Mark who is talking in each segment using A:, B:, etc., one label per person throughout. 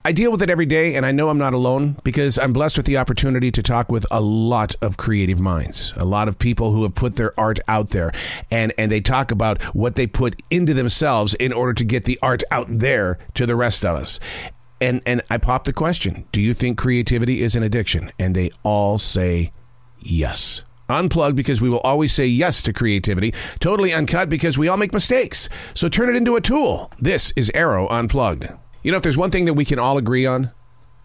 A: I deal with it every day, and I know I'm not alone because I'm blessed with the opportunity to talk with a lot of creative minds, a lot of people who have put their art out there, and they talk about what they put into themselves in order to get the art out there to the rest of us. And I pop the question, do you think creativity is an addiction? And they all say yes. Unplugged because we will always say yes to creativity. Totally uncut because we all make mistakes. So turn it into a tool. This is Arroe Unplugged. You know, if there's one thing that we can all agree on,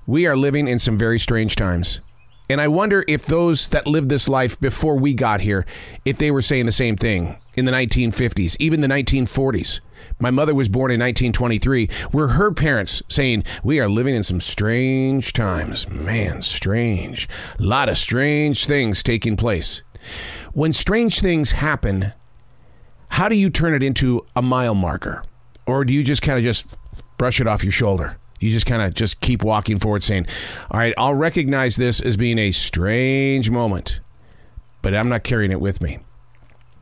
A: we are living in some very strange times. And I wonder if those that lived this life before we got here, if they were saying the same thing in the 1950s, even the 1940s. My mother was born in 1923. Were her parents saying, we are living in some strange times. Man, strange. A lot of strange things taking place. When strange things happen, how do you turn it into a mile marker? Or do you just kind of just brush it off your shoulder? You just kind of just keep walking forward saying, all right, I'll recognize this as being a strange moment, but I'm not carrying it with me.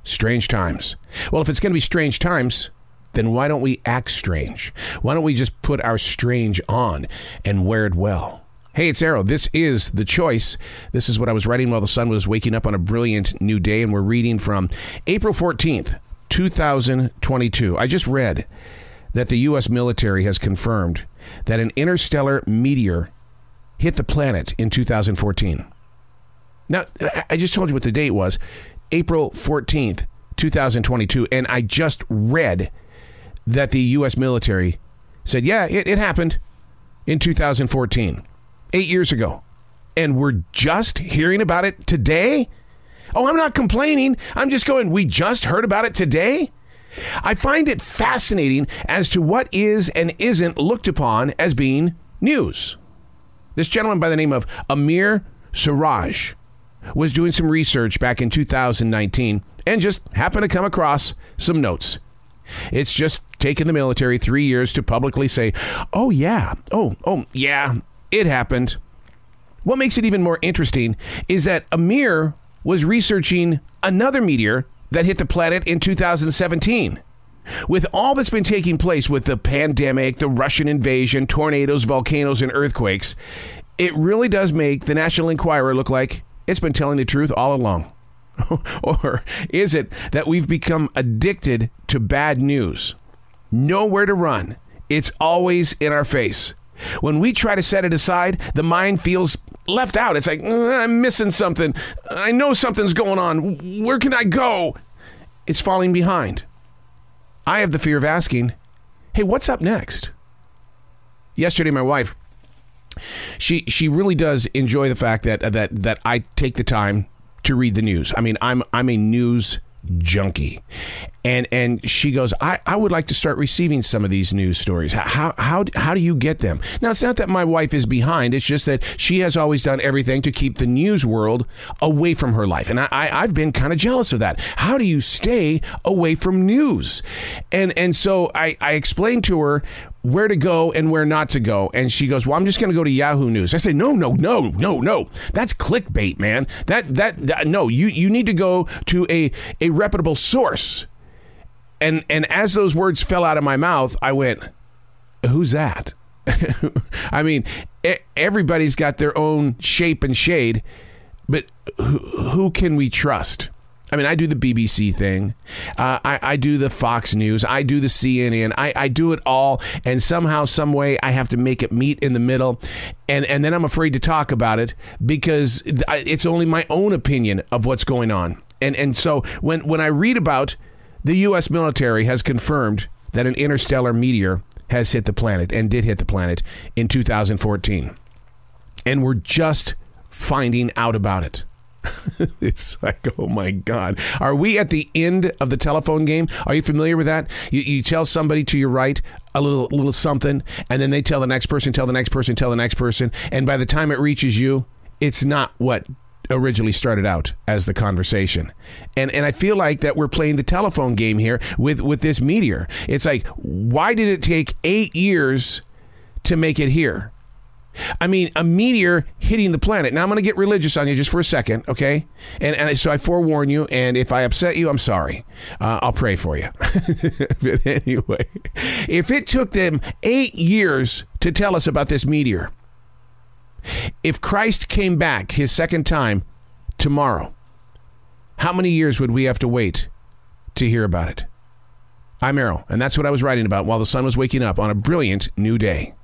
A: Strange times. Well, if it's going to be strange times, then why don't we act strange? Why don't we just put our strange on and wear it well? Hey, it's Arroe. This is The Choice. This is what I was writing while the sun was waking up on a brilliant new day, and we're reading from April 14th, 2022. I just read that the U.S. military has confirmed that an interstellar meteor hit the planet in 2014. Now, I just told you what the date was, April 14th, 2022, and I just read that the U.S. military said, yeah, it happened in 2014, 8 years ago, and we're just hearing about it today? Oh, I'm not complaining. I'm just going, we just heard about it today? I find it fascinating as to what is and isn't looked upon as being news. This gentleman by the name of Amir Siraj was doing some research back in 2019 and just happened to come across some notes. It's just taken the military 3 years to publicly say, oh yeah, it happened. What makes it even more interesting is that Amir was researching another meteor that hit the planet in 2017. With all that's been taking place with the pandemic, the Russian invasion, tornadoes, volcanoes, and earthquakes, it really does make the National Enquirer look like it's been telling the truth all along. Or is it that we've become addicted to bad news? Nowhere to run. It's always in our face. When we try to set it aside, the mind feels left out. It's like, I'm missing something. I know something's going on. Where can I go? It's falling behind. I have the fear of asking, hey, what's up next? Yesterday, my wife, she really does enjoy the fact that I take the time to read the news. I mean, I'm a news junkie. And she goes, I would like to start receiving some of these news stories. How do you get them? Now, it's not that my wife is behind. It's just that she has always done everything to keep the news world away from her life. And I've been kind of jealous of that. How do you stay away from news? And so I explained to her where to go and where not to go. And she goes, well, I'm just going to go to Yahoo News. I say, no. That's clickbait, man. No, you need to go to a reputable source. And as those words fell out of my mouth, I went, who's that? I mean, everybody's got their own shape and shade, but who can we trust? I mean, I do the BBC thing. I do the Fox News. I do the CNN. I do it all. And somehow, some way, I have to make it meet in the middle. And then I'm afraid to talk about it because it's only my own opinion of what's going on. And so when I read about the U.S. military has confirmed that an interstellar meteor has hit the planet and did hit the planet in 2014. And we're just finding out about it. It's like, oh my God. Are we at the end of the telephone game? Are you familiar with that? You tell somebody to your right a little something, and then they tell the next person, tell the next person, tell the next person. And by the time it reaches you, it's not what originally started out as the conversation. And I feel like that we're playing the telephone game here with this meteor. It's like, why did it take 8 years to make it here? I mean, a meteor hitting the planet. Now, I'm going to get religious on you just for a second, okay? And so I forewarn you, and if I upset you, I'm sorry. I'll pray for you. But anyway, if it took them 8 years to tell us about this meteor, if Christ came back his second time tomorrow, how many years would we have to wait to hear about it? I'm Arroe, and that's what I was writing about while the sun was waking up on a brilliant new day.